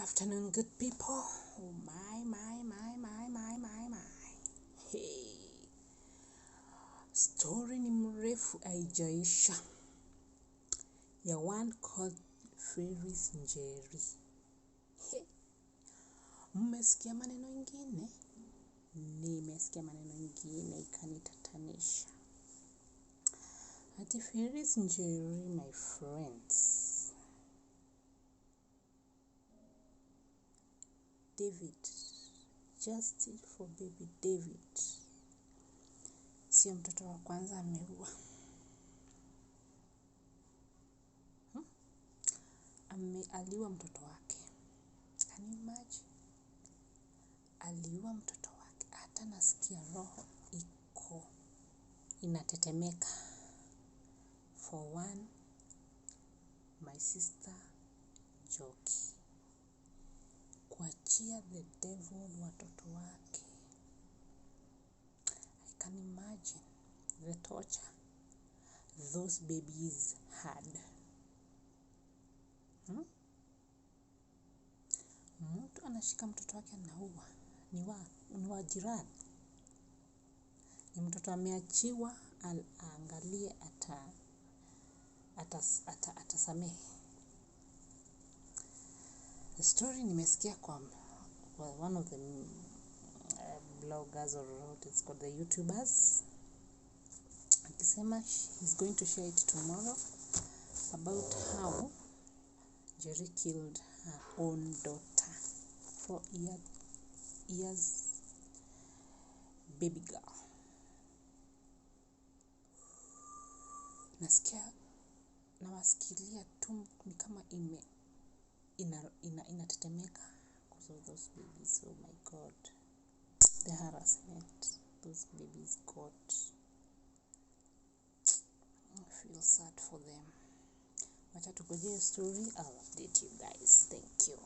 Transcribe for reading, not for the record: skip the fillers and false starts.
afternoon, good people. Oh my. Hey, story ni mrefu haijaisha ya one called Phillips Njeri. Hey, mmesikia maneno ingine? Nimesikia maneno ingine ikanitatanisha. Ati Phillips Njeri, my friends. David, justice for baby David. Sio mtoto wa kwanza ameua. Aliua mtoto wake. Can you imagine? Aliua mtoto wake. Hata nasikia roho iko inatetemeka. For one, my sister Joki. Kuachia the devil watoto wake. I can imagine the torture those babies had. Mtu anashika mtoto wake anaua. Ni wa jirani. Ni mtoto ameachiwa aangalie atasamehe. The story nimesikia kwa one of the bloggers or what it's called, the YouTubers. Akisema he's going to share it tomorrow about how Njeri killed her own daughter, 4 years baby girl. Nawasikilia tu ni kama inatetemeka because of those babies. Oh my God, the harassment those babies got. I feel sad for them. Wacha tukojee story, I'll update you guys. Thank you.